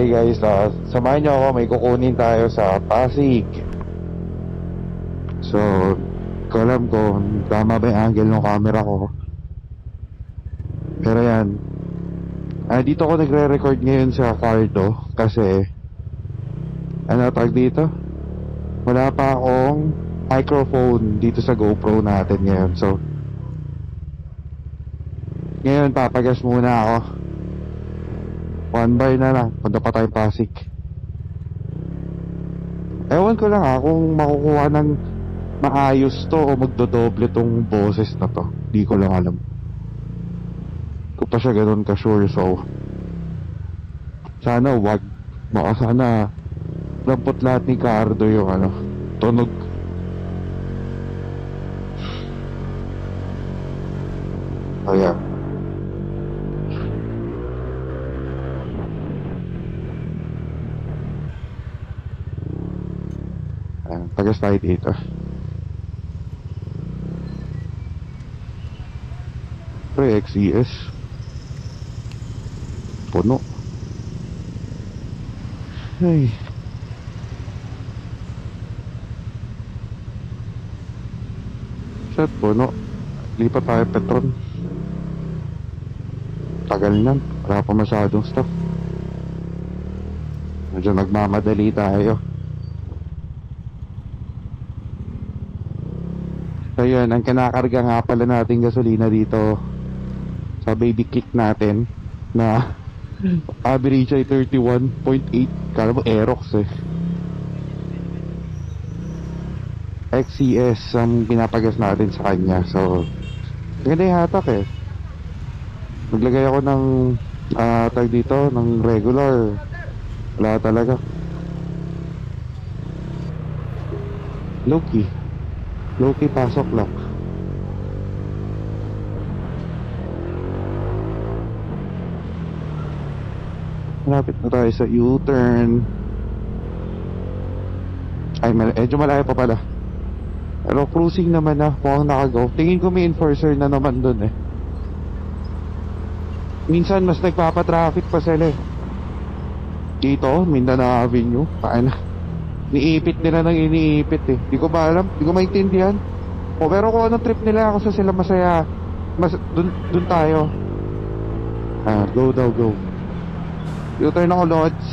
Hi guys, samahan nyo ako, may kukunin tayo sa Pasig. So, ko alam kung tama ba yung angle ng camera ko. Pero yan, dito ako nagre-record ngayon sa Cardo. Kasi, ano tawag dito? Wala pa akong microphone dito sa GoPro natin ngayon. So, ngayon papagas muna ako. One by na lang, punta pa tayong Pasig. Ewan ko lang kung makukuha ng maayos to o magdodoble tong boses na to. Di ko lang alam. Kung pa siya ganun ka-sure, so sana wag. Baka sana lampot lahat ni Cardo yung tunog. Oh yeah. Tagas tayo dito. Pre-XES puno. Ay, shit, puno. Lipat tayo Petron. Tagal nan, wala pa masyadong stuff. Medyo nagmamadali tayo. So yun, ang kinakarga nga pala natin gasolina dito sa baby kick natin na average ay 31.8. Kala mo Aerox XCS ang pinapagas natin sa kanya. So maganda yung hatak naglagay ako ng tag dito ng regular, wala talaga. Low-key pasok lang. Malapit na tayo sa U-turn. Ay, medyo malayo pa pala. Pero cruising naman na, mukhang nakago. Tingin ko may enforcer na naman dun Minsan mas nagpapatraffic pa sila dito, Mindanao Avenue. Paano? Niipit nila ng iniipit Di ko ba alam, di ko maintindihan. Pero kung anong trip nila, kung sila masaya, dun tayo. Go daw, go. U-turn ako, Lods.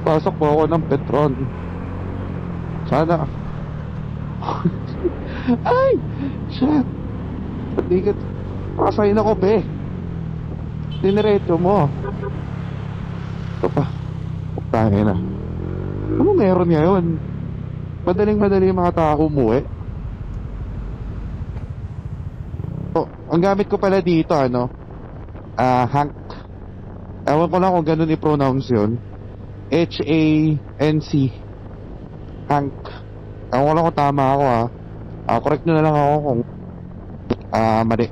Pasok po ako ng Petron. Sana. Ay! Shit! Patikat. Pasayin ako, be. Diniretso mo. Ito pa. Pagtangin na. Ano meron ngayon? Madaling-madali yung mga tao umuwi. Ang gamit ko pala dito, Hank. Ewan ko lang kung ganun i-pronounce yun. H-A-N-C. Hank. Ewan ko lang kung tama ako correct nyo na lang ako kung mali.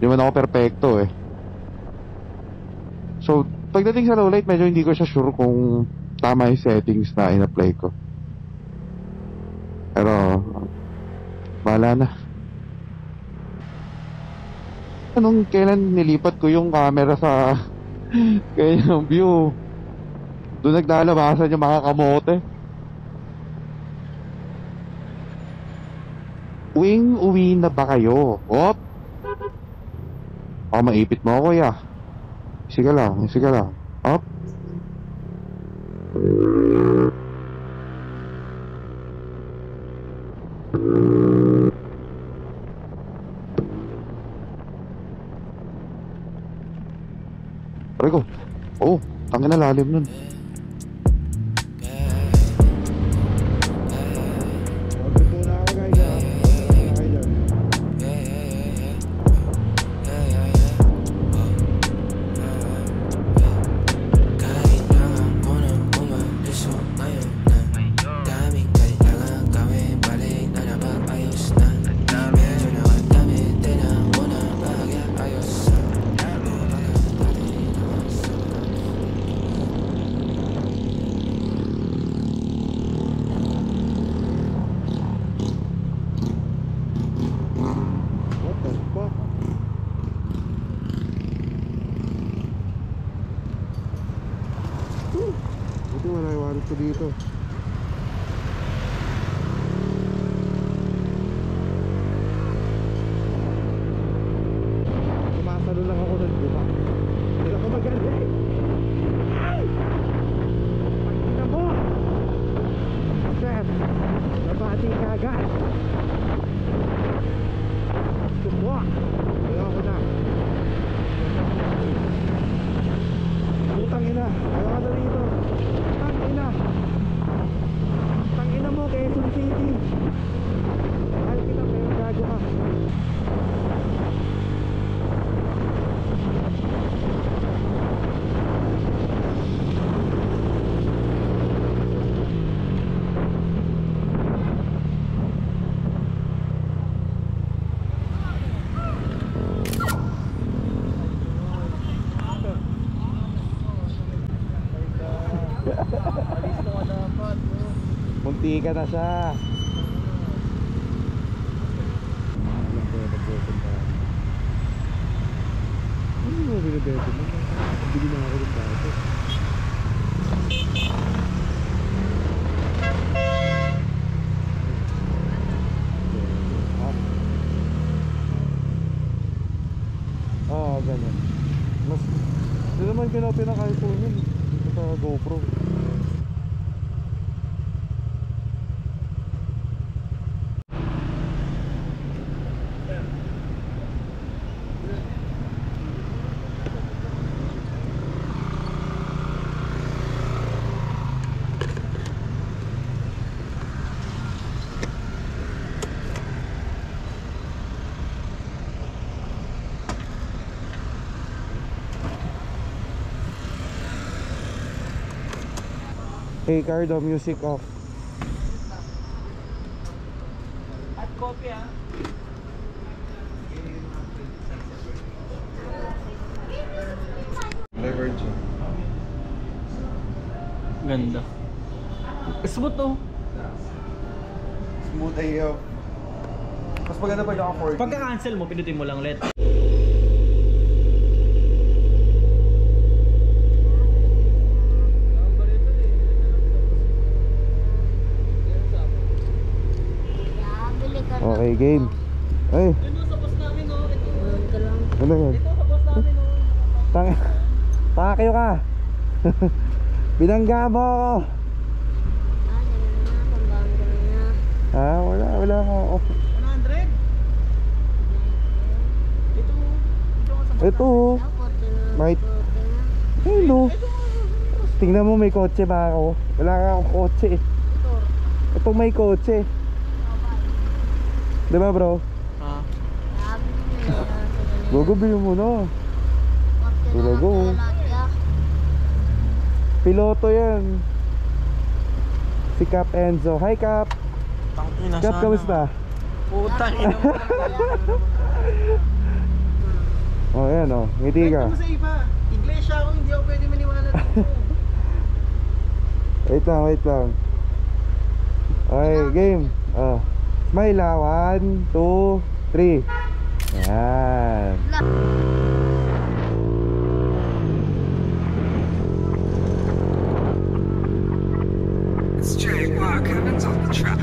Di man ako perfecto So pagdating sa low light, medyo hindi ko siya sure kung tama yung settings na in-apply ko. Pero bahala na. Kailan nilipat ko yung camera sa kanyang view, doon naglalabasan yung mga kamote. Uwi na ba kayo? Op! Maipit mo ako, kuya. Sige lang. Op! Aray ko. Tangin na lalim nun. dito. Tumasalo lang ako ng buka. Hindi ako magaling. Ay! Pagkina mo! Sir, nabati ka agad. Tumwa! Ayaw ko na. Putang ina, ayaw ka na rito. Putang ina. Putang ina mo, Quezon City. Mahal kita, pero gago ka. Munti ka na siya. Ano mo binibete mo? Bili na ako ng bato. Ganyan. Mas hindi naman kinapin na kahit po yun sa GoPro. Hey Cardo, music off. At coffee ah. Leverage. Ganda. Smooth to. Smooth ay mas maganda pa yung 4K. Pagka-cancel mo, pinutin mo lang let. Okay, game. Ay. Ito sa boss namin oh. Ito. Ano yan? Ito sa boss namin oh. Pakakyo ka. Binangga mo ako. Wala ka. Oh. 100? Ito. Might. Hello. Tingnan mo, may kotse ba ako? Wala ka akong kotse eh. Ito may kotse. Diba bro? Ah. Gogo, bilhin mo na. Go. Piloto yan. Si Cap Enzo. Hi Cap. Tangina Cap, kamusta? Putang ina mo. Oh, yan oh. Ngiti ka. Ito mo sa iba. Iglesia ako, hindi ako pwede maniwala dito. Wait lang. Okay, game. Oh. Smile ah. 1, 2, 3. Yan. It's Jay Walker, it's on the track.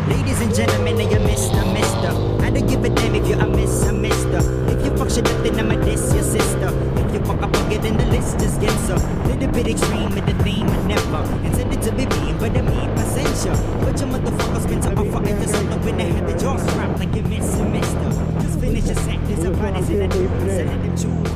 Ladies and gentlemen, you're Mr. I don't give a damn if you're a mister. If you fuck shit up, then I'ma diss your sister. If you fuck up, I'll get in the list, just get so. Little bit extreme with the theme, I never intended to be mean, but I mean essential. But your motherfuckers been so fucking just up when they had the jaw strapped like you're missing, mister. Just finish your set, there's a bodies in the deep, selling them true.